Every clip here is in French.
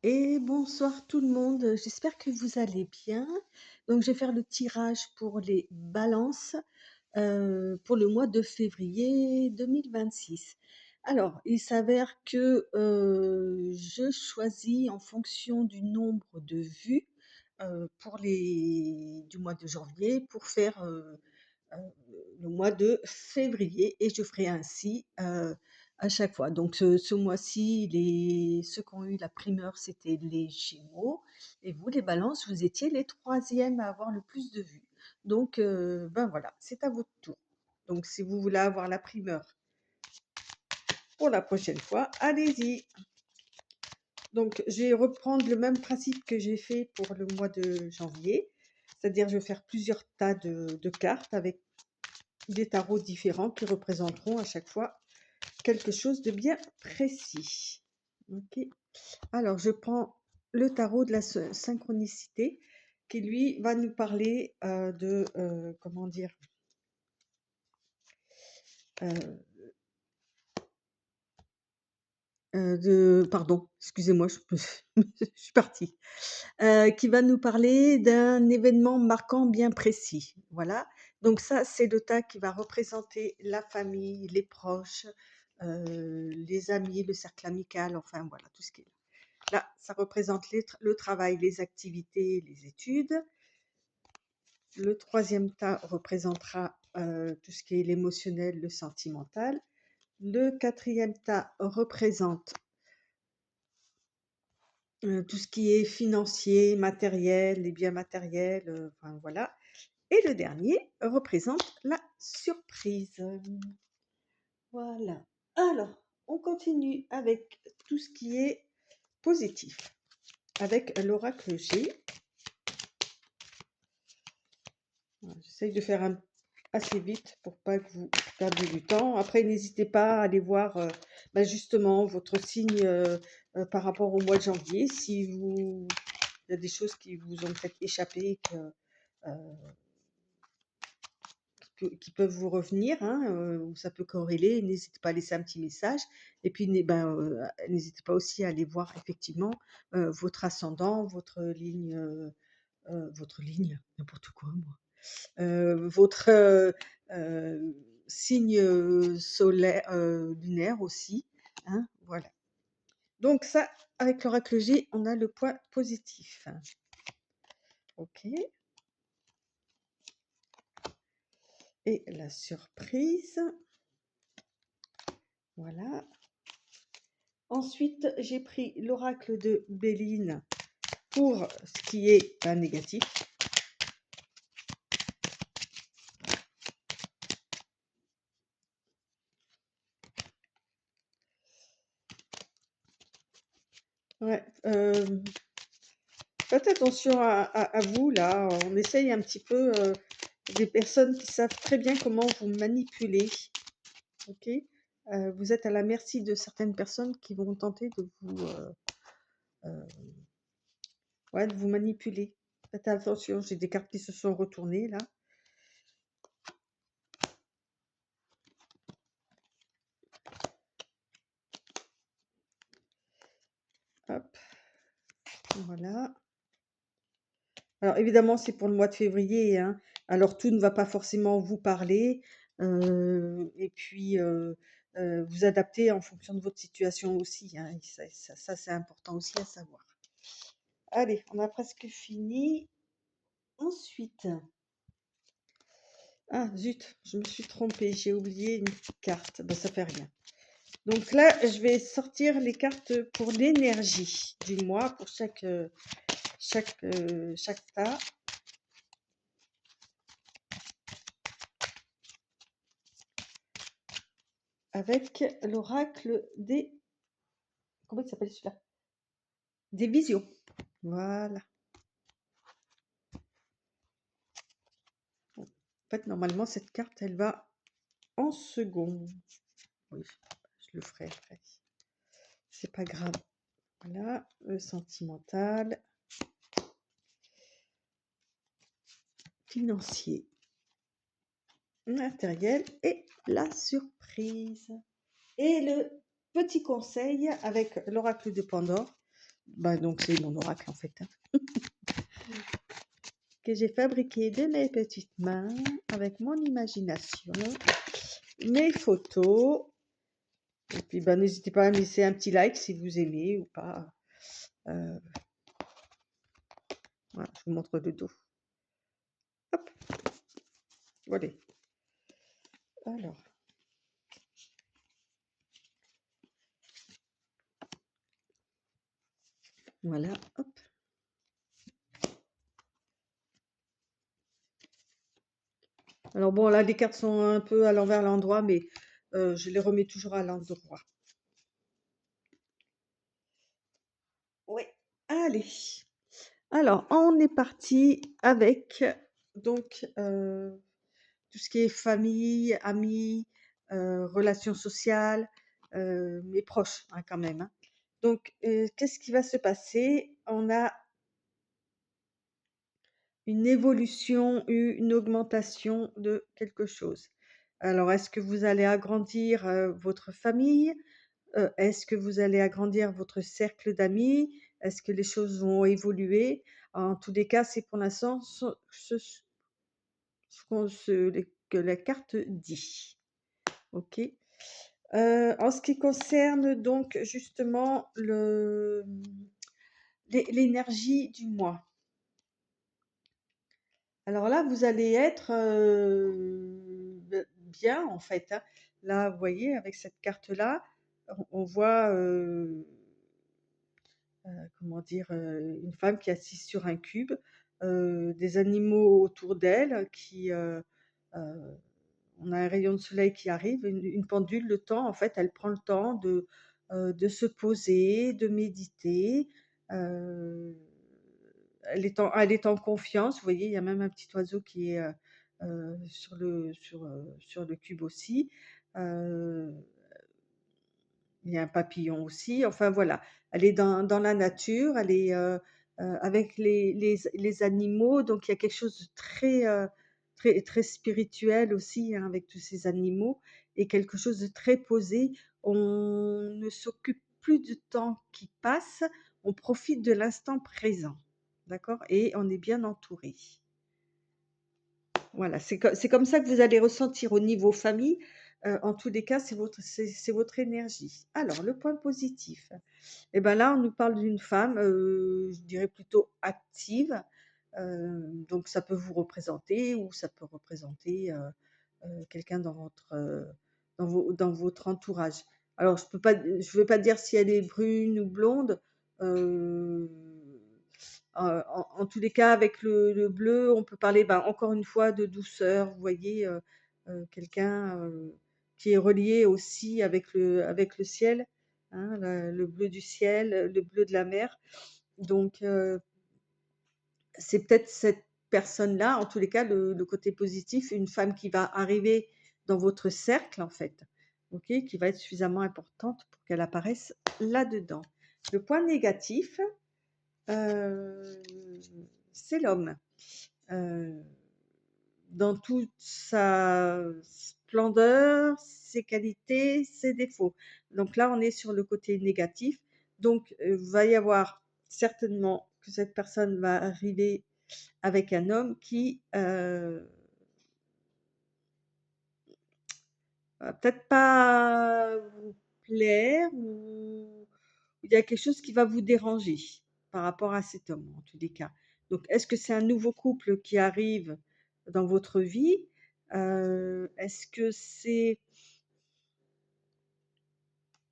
Et bonsoir tout le monde, j'espère que vous allez bien. Donc je vais faire le tirage pour les balances, pour le mois de février 2026. Alors, il s'avère que, je choisis en fonction du nombre de vues, pour les du mois de janvier pour faire, heu, le mois de février et je ferai ainsi, à chaque fois. Donc ce mois-ci, ceux qui ont eu la primeur, c'était les Gémeaux et vous, les Balances, vous étiez les 3e à avoir le plus de vues. Donc ben voilà, c'est à votre tour. Donc si vous voulez avoir la primeur pour la prochaine fois, allez-y. Donc je vais reprendre le même principe que j'ai fait pour le mois de janvier, c'est-à-dire je vais faire plusieurs tas de cartes avec des tarots différents qui représenteront à chaque fois quelque chose de bien précis. Ok. Alors, je prends le tarot de la synchronicité qui, lui, va nous parler comment dire, euh, pardon, excusez-moi, je suis partie, qui va nous parler d'un événement marquant bien précis. Voilà. Donc ça, c'est le tas qui va représenter la famille, les proches, les amis, le cercle amical, enfin voilà, tout ce qui est là. Là, ça représente le travail, les activités, les études. Le troisième tas représentera tout ce qui est l'émotionnel, le sentimental. Le quatrième tas représente tout ce qui est financier, matériel, les biens matériels, enfin voilà. Et le dernier représente la surprise. Voilà. Alors, on continue avec tout ce qui est positif, avec l'oracle G. Voilà, j'essaye de faire assez vite pour pas que vous perdiez du temps. Après, n'hésitez pas à aller voir justement votre signe par rapport au mois de janvier. Si il y a des choses qui vous ont peut-être échappé, euh, qui peuvent vous revenir, hein, ou ça peut corréler, n'hésitez pas à laisser un petit message. Et puis, n'hésitez pas aussi à aller voir effectivement votre ascendant, votre ligne, n'importe quoi, moi. Votre signe solaire, lunaire aussi, hein, voilà. Donc ça, avec l'oracle G, on a le point positif. Ok. Et la surprise, voilà. Ensuite, j'ai pris l'oracle de Béline pour ce qui est négatif. Ouais, faites attention à vous, là. On essaye un petit peu des personnes qui savent très bien comment vous manipuler. Ok. Vous êtes à la merci de certaines personnes qui vont tenter euh, de vous manipuler. Faites attention, j'ai des cartes qui se sont retournées là. Hop, voilà. Alors évidemment, c'est pour le mois de février, hein. Alors tout ne va pas forcément vous parler. Et puis vous adapter en fonction de votre situation aussi, hein. Et ça, c'est important aussi à savoir. Allez, on a presque fini. Ensuite, ah zut, je me suis trompée, j'ai oublié une petite carte. Ben, ça fait rien. Donc là, je vais sortir les cartes pour l'énergie du mois, pour chaque tas. Avec l'oracle des... Comment il s'appelle celui-là? Des visions. Voilà. En fait, normalement, cette carte, elle va en second. Oui, je le ferai après. C'est pas grave. Voilà, le sentimental, financier, matériel et la surprise. Et le petit conseil avec l'oracle de Pandore. Bah, donc c'est mon oracle en fait, hein, que j'ai fabriqué de mes petites mains avec mon imagination, mes photos. Et puis, bah, n'hésitez pas à me laisser un petit like si vous aimez ou pas. Euh, voilà, je vous montre le dos. Hop, voilà. Alors, voilà, hop. Alors bon, là, les cartes sont un peu à l'envers l'endroit, mais je les remets toujours à l'endroit. Oui, allez. Alors, on est parti avec donc tout ce qui est famille, amis, relations sociales, mes proches hein, quand même, hein. Donc, qu'est-ce qui va se passer? On a une évolution, une augmentation de quelque chose. Alors, est-ce que vous allez agrandir votre famille? Est-ce que vous allez agrandir votre cercle d'amis? Est-ce que les choses vont évoluer? En tous les cas, c'est pour l'instant que la carte dit. OK. En ce qui concerne donc justement l'énergie du mois. Alors là, vous allez être bien en fait, hein. Là, vous voyez, avec cette carte-là, on voit comment dire, une femme qui est assise sur un cube, des animaux autour d'elle heu, on a un rayon de soleil qui arrive, une pendule, le temps, en fait, elle prend le temps de se poser, de méditer, heu, elle est en confiance. Vous voyez, il y a même un petit oiseau qui est, sur le cube aussi, heu il y a un papillon aussi, enfin voilà. Elle est dans la nature, elle est, avec les animaux, donc il y a quelque chose de très, très spirituel aussi, hein, avec tous ces animaux et quelque chose de très posé. On ne s'occupe plus du temps qui passe, on profite de l'instant présent, d'accord? Et on est bien entouré. Voilà, c'est comme ça que vous allez ressentir au niveau famille. En tous les cas, c'est votre énergie. Alors le point positif, et ben là, on nous parle d'une femme, je dirais plutôt active, donc ça peut vous représenter ou ça peut représenter, quelqu'un dans votre entourage. Alors je veux pas dire si elle est brune ou blonde, heu en tous les cas, avec le bleu, on peut parler, ben, encore une fois de douceur. Vous voyez, quelqu'un, qui est relié aussi avec le ciel, hein, le bleu du ciel, le bleu de la mer. Donc c'est peut-être cette personne-là, en tous les cas, le côté positif, une femme qui va arriver dans votre cercle, en fait, OK, qui va être suffisamment importante pour qu'elle apparaisse là-dedans. Le point négatif, Heu, c'est l'homme, heu, dans toute sa splendeur, ses qualités, ses défauts. Donc là, on est sur le côté négatif. Donc, va y avoir certainement que cette personne va arriver avec un homme qui, va peut-être pas vous plaire ou il y a quelque chose qui va vous déranger par rapport à cet homme, en tous les cas. Donc, est-ce que c'est un nouveau couple qui arrive dans votre vie? Est-ce que c'est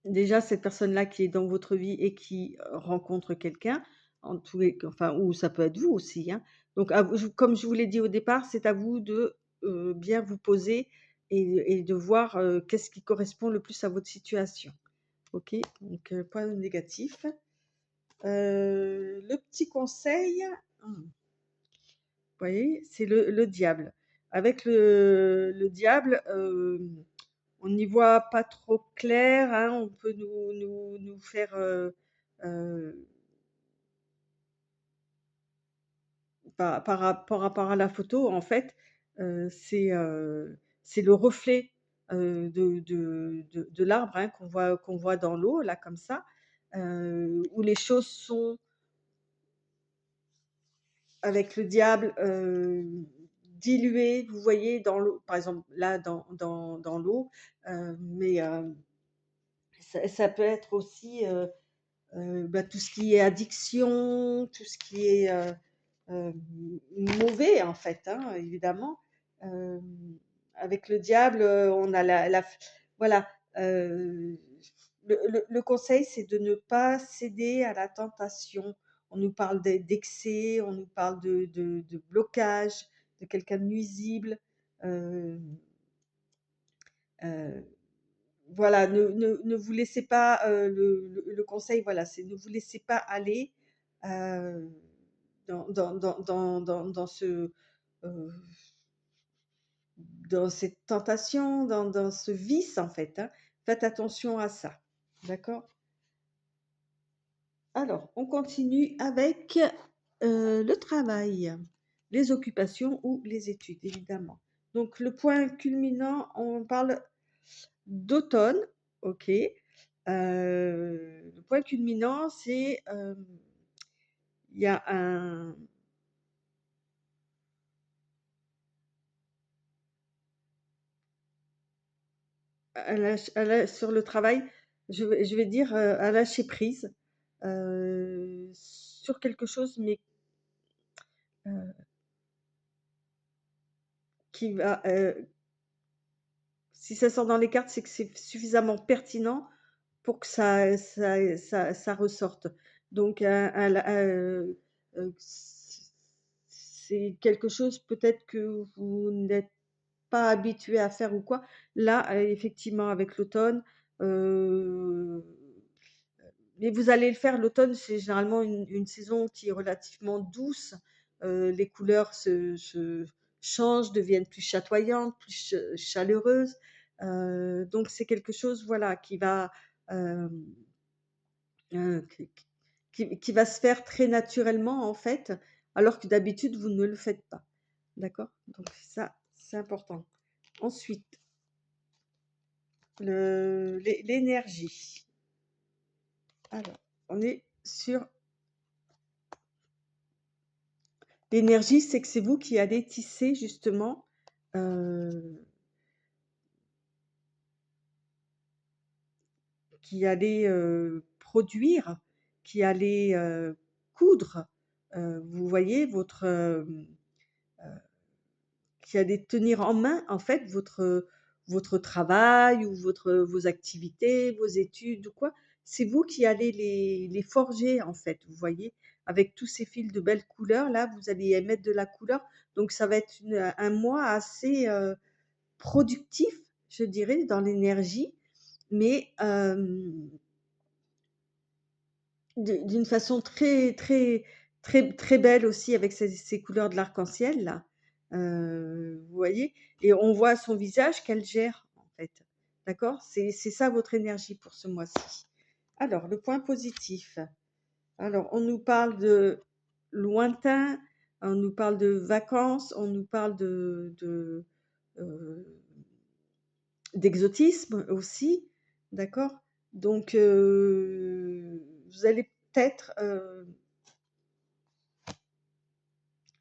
déjà cette personne-là qui est dans votre vie et qui, rencontre quelqu'un? En tous les enfin, ou ça peut être vous aussi, hein. Donc à vous comme je vous l'ai dit au départ, c'est à vous de, bien vous poser et de voir, qu'est-ce qui correspond le plus à votre situation. OK? Donc, point négatif. Le petit conseil, vous voyez, c'est le diable. Avec le diable, on n'y voit pas trop clair, hein, on peut nous faire, heu, par rapport à la photo, en fait, c'est le reflet, de l'arbre, hein, qu'on voit dans l'eau, là, comme ça. où les choses sont avec le diable, diluées, vous voyez, dans l'eau. Par exemple, là, dans l'eau, mais ça peut être aussi, bah, tout ce qui est addiction, tout ce qui est, mauvais en fait, hein, évidemment. Hem, Avec le diable, on a la f voilà, le conseil, c'est de ne pas céder à la tentation. On nous parle d'excès, on nous parle de blocage, de quelqu'un de nuisible. Hem, heu, voilà, ne vous laissez pas, le conseil, voilà, c'est ne vous laissez pas aller, heu, dans ce, heu, dans cette tentation, dans ce vice, en fait, hein. Faites attention à ça, d'accord? Alors, on continue avec, le travail, les occupations ou les études, évidemment. Donc le point culminant, on parle d'automne, OK. Le point culminant, c'est, il y a un sur le travail, je vais dire, à lâcher prise, sur quelque chose, mais, heu, qui va, si ça sort dans les cartes, c'est que c'est suffisamment pertinent pour que ça ressorte. Donc c'est quelque chose peut-être que vous n'êtes pas habitué à faire ou quoi. Là, effectivement avec l'automne, heu, mais vous allez le faire. L'automne, c'est généralement une saison qui est relativement douce. Les couleurs se changent, deviennent plus chatoyantes, plus chaleureuses. Donc c'est quelque chose, voilà, qui va, hem, qui va se faire très naturellement, en fait, alors que d'habitude vous ne le faites pas. D'accord? Donc ça, c'est important. Ensuite, l'énergie. Alors, on est sur l'énergie, c'est que c'est vous qui allez tisser justement, heu, qui allez, produire, qui allez, coudre, vous voyez? Qui allez tenir en main, en fait, votre travail ou vos activités, vos études ou quoi. C'est vous qui allez les forger, en fait, vous voyez? Avec tous ces fils de belles couleurs là, vous allez y mettre de la couleur, donc ça va être un mois assez, productif, je dirais, dans l'énergie, mais d'une façon très, très, très, très belle aussi avec ces couleurs de l'arc-en-ciel là, vous voyez? Et on voit à son visage qu'elle gère en fait, d'accord? C'est ça votre énergie pour ce mois-ci. Alors le point positif, alors on nous parle de lointain, on nous parle de vacances, on nous parle heu d'exotisme aussi, d'accord? Donc vous allez peut-être,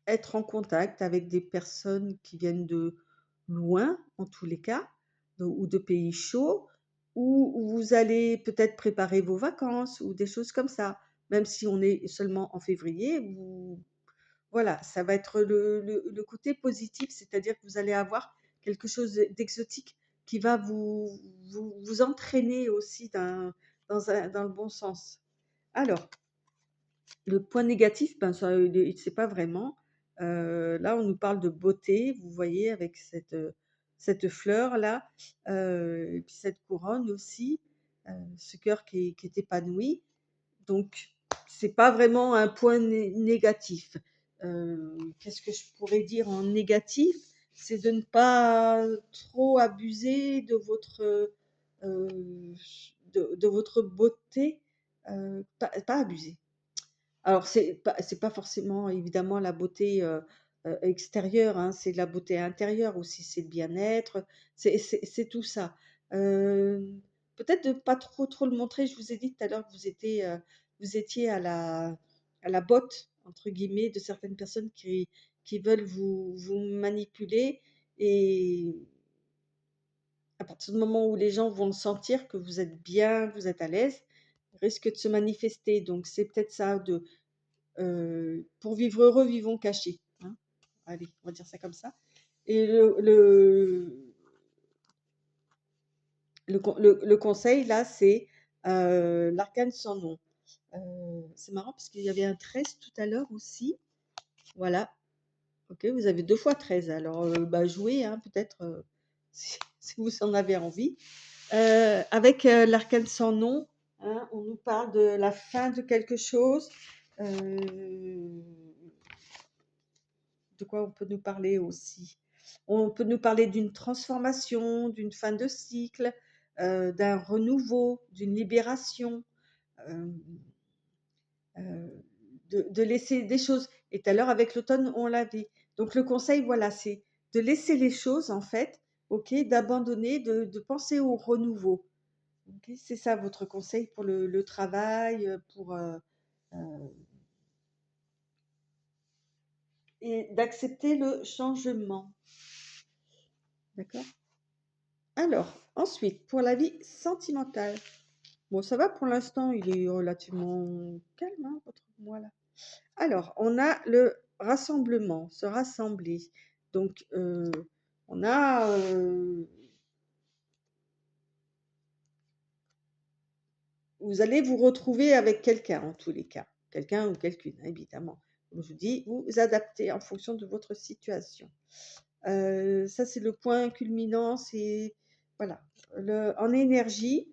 être en contact avec des personnes qui viennent de loin, en tous les cas, ou de pays chauds, ou vous allez peut-être préparer vos vacances ou des choses comme ça. Même si on est seulement en février, vous voilà, ça va être le côté positif, c'est-à-dire que vous allez avoir quelque chose d'exotique qui va vous entraîner aussi dans le bon sens. Alors, le point négatif, ben, ça, il est c'est pas vraiment. Là, on nous parle de beauté, vous voyez, avec cette fleur-là, et puis cette couronne aussi, ce cœur qui est épanoui. Donc, c'est pas vraiment un point négatif. Qu'est-ce que je pourrais dire en négatif? C'est de ne pas trop abuser de votre beauté, pas abuser. Alors c'est pas forcément évidemment la beauté, extérieure, hein, c'est la beauté intérieure aussi, c'est le bien-être, c'est tout ça. Hem peut-être de pas trop le montrer. Je vous ai dit tout à l'heure que vous étiez à la botte, entre guillemets, de certaines personnes qui veulent vous manipuler et à partir du moment où les gens vont le sentir que vous êtes bien, que vous êtes à l'aise, risque de se manifester. Donc c'est peut-être ça de pour vivre heureux, vivons cachés, hein. Allez, on va dire ça comme ça. Et le conseil là, c'est l'arcane sans nom. C'est marrant parce qu'il y avait un 13 tout à l'heure aussi. Voilà. Ok, vous avez 2 fois 13. Alors, bah, jouez, hein, peut-être si vous en avez envie. Avec l'arcane sans nom, hein, on nous parle de la fin de quelque chose. De quoi on peut nous parler aussi? On peut nous parler d'une transformation, d'une fin de cycle, d'un renouveau, d'une libération, euh, euh, de laisser des choses. Et tout à l'heure, avec l'automne, on l'a dit. Donc le conseil, voilà, c'est de laisser les choses, en fait, ok, d'abandonner, de penser au renouveau. Ok, c'est ça votre conseil pour le travail, et d'accepter le changement. D'accord? Alors, ensuite, pour la vie sentimentale. Bon, ça va pour l'instant, il est relativement calme, hein, votre mois là. Alors, on a le rassemblement, se rassembler. Donc, on a, vous allez vous retrouver avec quelqu'un en tous les cas, quelqu'un ou quelqu'une, hein, évidemment. Comme je vous dis, vous adaptez en fonction de votre situation. Ça, c'est le point culminant, c'est voilà. En énergie,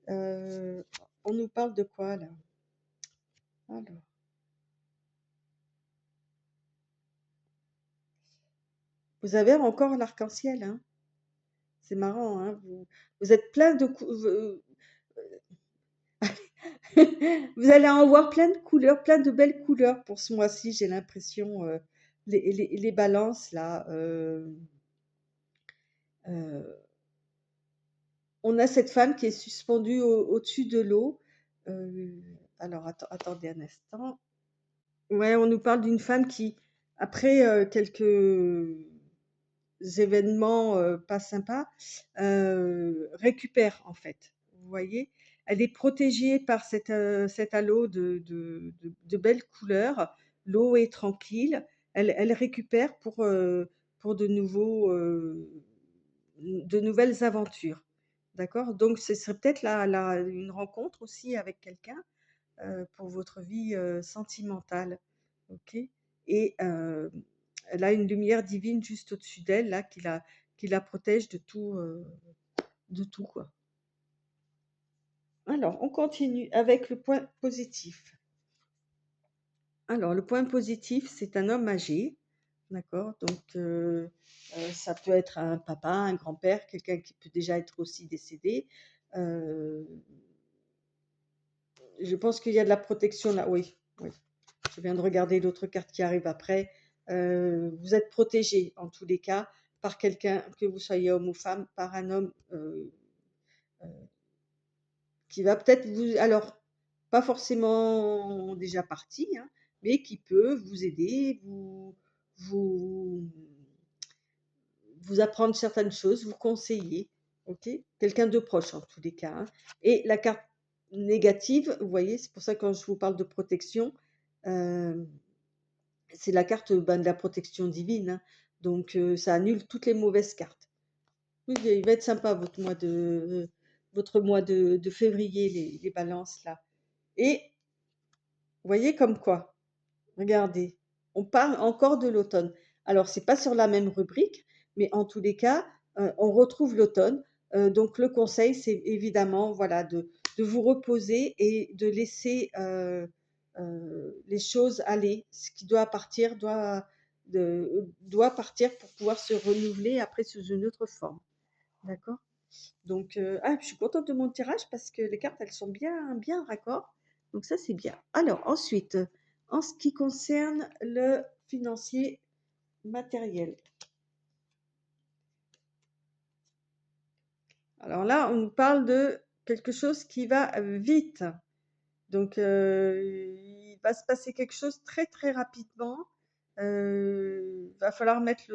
on nous parle de quoi là? Alors, vous avez encore l'arc-en-ciel, hein? C'est marrant, hein? Vous êtes plein de vous allez en voir plein de couleurs, plein de belles couleurs pour ce mois-ci, j'ai l'impression. Les balances là, euh, on a cette femme qui est suspendue au-dessus de l'eau. Euh, alors attendez un instant. Ouais, on nous parle d'une femme qui, après quelques événements pas sympas, récupère en fait. Vous voyez, elle est protégée par cet halo de belles couleurs. L'eau est tranquille. Elle récupère pour de nouvelles aventures. D'accord? Donc ce serait peut-être une rencontre aussi avec quelqu'un pour votre vie sentimentale. Ok? Et elle a une lumière divine juste au-dessus d'elle, là, qui la protège de tout, quoi. Alors, on continue avec le point positif. Alors, le point positif, c'est un homme âgé, d'accord? Donc, ça peut être un papa, un grand-père, quelqu'un qui peut déjà être aussi décédé. Euh, je pense qu'il y a de la protection là. Oui, oui. Je viens de regarder l'autre carte qui arrive après. Vous êtes protégé en tous les cas par quelqu'un, que vous soyez homme ou femme, par un homme euh, qui va peut-être vous, alors pas forcément déjà parti, hein, mais qui peut vous aider, vous, vous apprendre certaines choses, vous conseiller, ok? Quelqu'un de proche en tous les cas, hein. Et la carte négative, vous voyez, c'est pour ça que quand je vous parle de protection, euh, c'est la carte de la protection divine, hein. Donc ça annule toutes les mauvaises cartes. Oui, il va être sympa votre mois de février, les balances là. Et vous voyez comme quoi, regardez, on parle encore de l'automne. Alors, c'est pas sur la même rubrique, mais en tous les cas, on retrouve l'automne. Donc, le conseil, c'est évidemment, voilà, de vous reposer et de laisser les choses aller. Ce qui doit partir doit partir pour pouvoir se renouveler après sous une autre forme. D'accord? Donc, je suis contente de mon tirage parce que les cartes, elles sont bien raccord. Donc ça, c'est bien. Alors, ensuite, en ce qui concerne le financier matériel. Alors là, on nous parle de quelque chose qui va vite. Donc, il va se passer quelque chose très, très rapidement. Va falloir mettre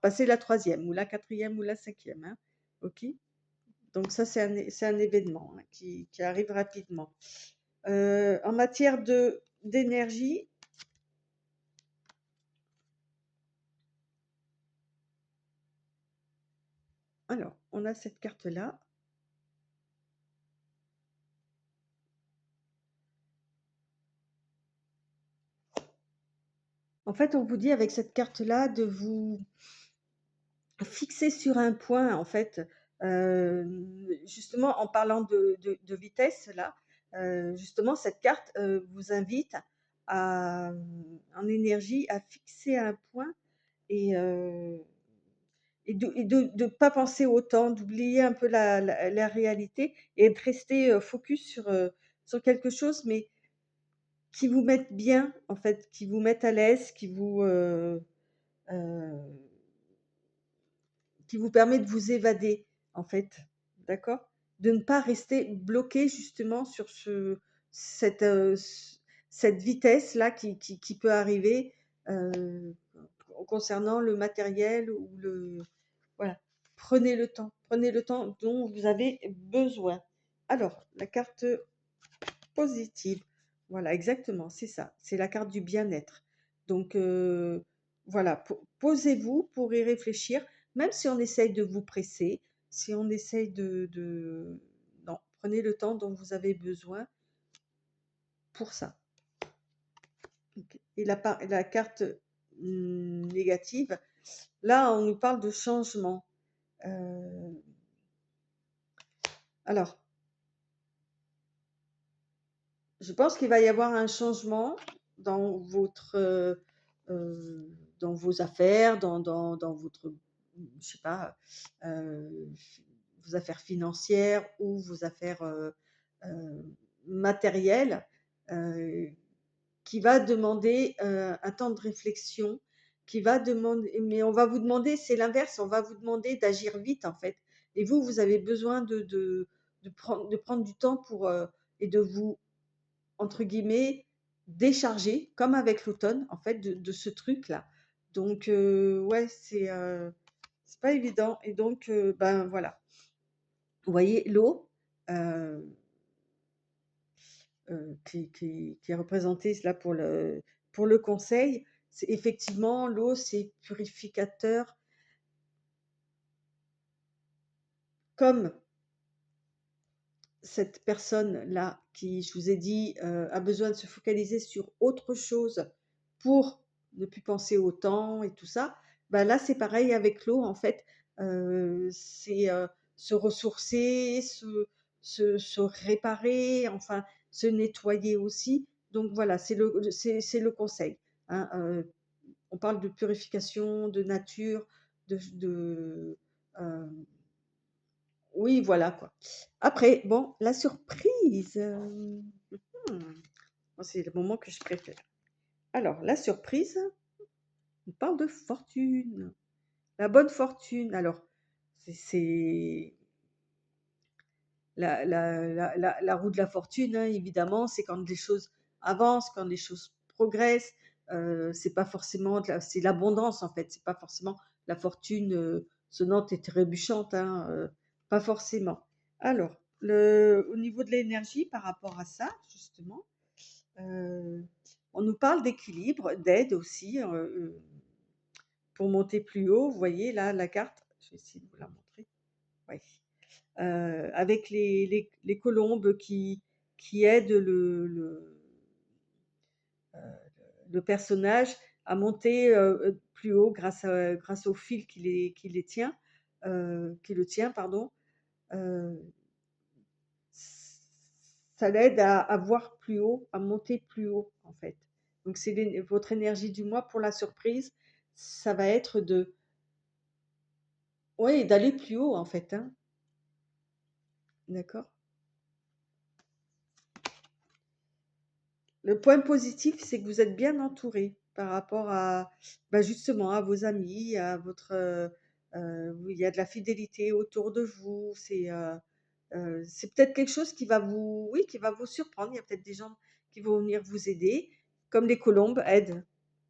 passer la troisième ou la quatrième ou la cinquième, hein. OK? Donc ça, c'est un événement, hein, qui arrive rapidement. En matière d'énergie, alors, on a cette carte-là. En fait, on vous dit avec cette carte-là de vous fixer sur un point, en fait, justement en parlant de vitesse là, justement cette carte, vous invite à, en énergie, à fixer un point et de pas penser au temps, d'oublier un peu la réalité et de rester, focus sur quelque chose, mais qui vous mette bien, en fait, qui vous mette à l'aise, heu qui vous permet de vous évader, en fait, d'accord? De ne pas rester bloqué justement sur cette, cette vitesse-là qui peut arriver, heu, concernant le matériel ou voilà. Prenez le temps dont vous avez besoin. Alors, la carte positive. Voilà, exactement, c'est ça. C'est la carte du bien-être. Donc, voilà, posez-vous pour y réfléchir, même si on essaye de vous presser, si on essaye non, prenez le temps dont vous avez besoin pour ça. OK. Et la carte négative, là, on nous parle de changement. Euh, alors, je pense qu'il va y avoir un changement dans dans vos affaires, dans votre, je sais pas, vos affaires financières ou vos affaires, matérielles, heu, qui va demander, un temps de réflexion, qui va demander, mais on va vous demander, c'est l'inverse, on va vous demander d'agir vite, en fait. Et vous avez besoin de prendre du temps pour, et de vous, entre guillemets, «décharger», comme avec l'automne, en fait, de ce truc-là. Donc, ouais, c'est pas évident et donc, ben, voilà. Vous voyez l'eau, heu qui est représentée là pour le conseil, c'est effectivement l'eau, c'est purificateur comme cette personne-là qui, je vous ai dit, a besoin de se focaliser sur autre chose pour ne plus penser au temps et tout ça, bah, là, c'est pareil avec l'eau, en fait, c'est, se ressourcer, se réparer, enfin, se nettoyer aussi. Donc voilà, c'est le conseil, hein, on parle de purification, de nature, hem oui, voilà quoi. Après, bon, la surprise, moi, c'est le moment que je préfère. Alors, la surprise, on parle de fortune. La bonne fortune, alors, c'est la roue de la fortune, hein, évidemment, c'est quand les choses avancent, quand les choses progressent. C'est pas forcément c'est l'abondance, en fait. C'est pas forcément la fortune sonnante et trébuchante, hein, pas forcément. Alors, au niveau de l'énergie par rapport à ça, justement, euh, on nous parle d'équilibre, d'aide aussi, pour monter plus haut. Vous voyez là la carte, je vais essayer de vous la montrer. Ouais. Avec les colombes qui aident le personnage à monter, plus haut grâce au fil qui le tient, pardon. Heu, Ça l'aide à voir plus haut, à monter plus haut, en fait. Donc c'est votre énergie du mois pour la surprise, ça va être de, ouais, d'aller plus haut, en fait, hein. D'accord? Le point positif, c'est que vous êtes bien entouré par rapport à, bah, justement, à vos amis, à votre, où il y a de la fidélité autour de vous. C'est peut-être quelque chose qui va vous oui, qui va vous surprendre. Il y a peut-être des gens qui vont venir vous aider, comme les colombes aident,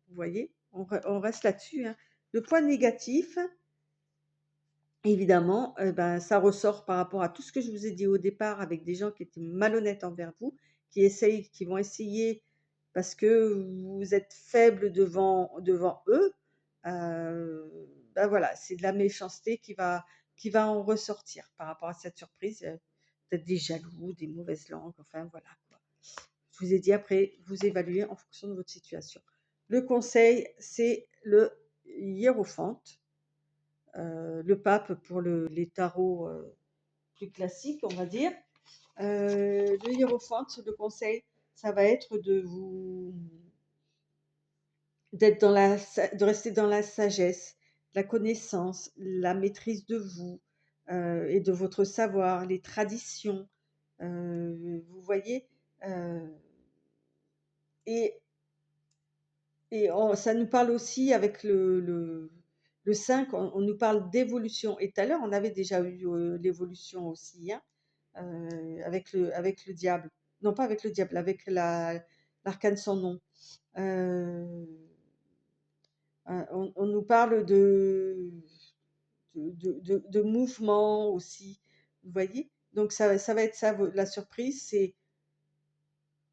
vous voyez? On reste là-dessus, hein. Le point négatif, évidemment, ben, ça ressort par rapport à tout ce que je vous ai dit au départ avec des gens qui étaient malhonnêtes envers vous, qui vont essayer parce que vous êtes faible devant eux, bah, voilà, c'est de la méchanceté qui va en ressortir par rapport à cette surprise, peut-être des jaloux, des mauvaises langues, enfin voilà quoi. Je vous ai dit après, vous évaluez en fonction de votre situation. Le conseil, c'est le hiérophante, le pape pour les tarots, plus classiques, on va dire. Le hiérophante, le conseil, ça va être de rester dans la sagesse, la connaissance, la maîtrise de vous, et de votre savoir, les traditions, vous voyez? Heu et ça nous parle aussi avec le 5, on nous parle d'évolution et tout à l'heure, on avait déjà eu, l'évolution aussi, hein, avec le diable. Non, pas avec le diable, avec l'arcane sans nom. Heu on nous parle de mouvement aussi, vous voyez? Donc ça va être ça, la surprise, c'est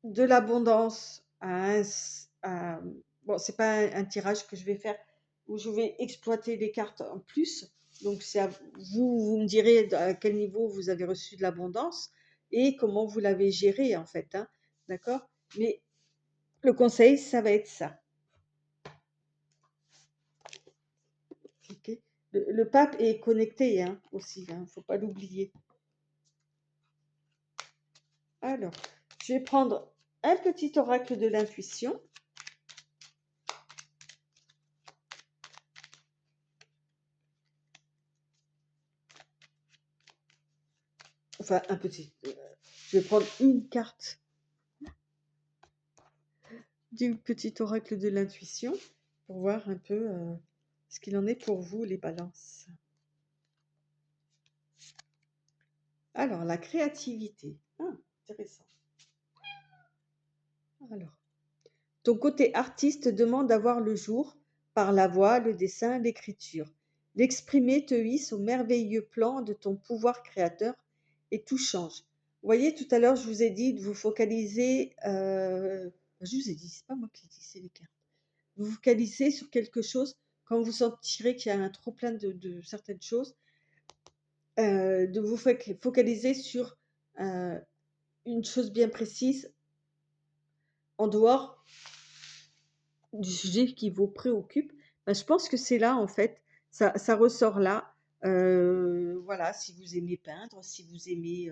de l'abondance bon, c'est pas un tirage que je vais faire où je vais exploiter les cartes en plus, donc c'est à vous, vous me direz à quel niveau vous avez reçu de l'abondance et comment vous l'avez géré en fait, hein, d'accord? Mais le conseil, ça va être ça, OK? Le pape est connecté, hein, aussi, hein, faut pas l'oublier. Alors, je vais prendre un petit oracle de l'intuition. Enfin, un petit. Je vais prendre une carte du petit oracle de l'intuition pour voir un peu ce qu'il en est pour vous, les balances. Alors, la créativité. Ah, intéressant. Alors, ton côté artiste demande à voir le jour par la voix, le dessin, l'écriture. L'exprimer te hisse au merveilleux plan de ton pouvoir créateur et tout change. Vous voyez, tout à l'heure, je vous ai dit de vous focaliser. Je vous ai dit, c'est pas moi qui l'ai dit, c'est les cartes. Vous vous focalisez sur quelque chose quand vous sentirez qu'il y a un trop plein de certaines choses, de vous focaliser sur une chose bien précise en dehors du sujet qui vous préoccupe, bah, je pense que c'est là, en fait, ça ressort là. Voilà, si vous aimez peindre, si vous aimez,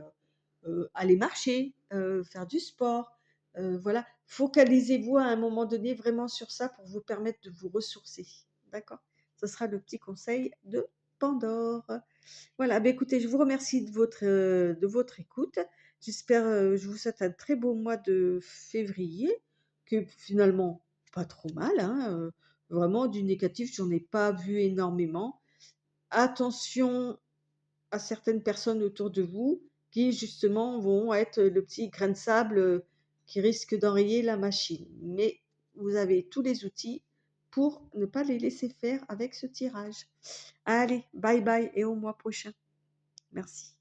aller marcher, faire du sport, voilà. Focalisez-vous à un moment donné vraiment sur ça pour vous permettre de vous ressourcer, d'accord? Ce sera le petit conseil de Pandore. Voilà, bah, écoutez, je vous remercie de votre écoute. J'espère, je vous souhaite un très beau mois de février, que finalement pas trop mal, hein, vraiment du négatif, j'en ai pas vu énormément. Attention à certaines personnes autour de vous qui justement vont être le petit grain de sable, qui risque d'enrayer la machine. Mais vous avez tous les outils pour ne pas les laisser faire avec ce tirage. Allez, bye bye et au mois prochain. Merci.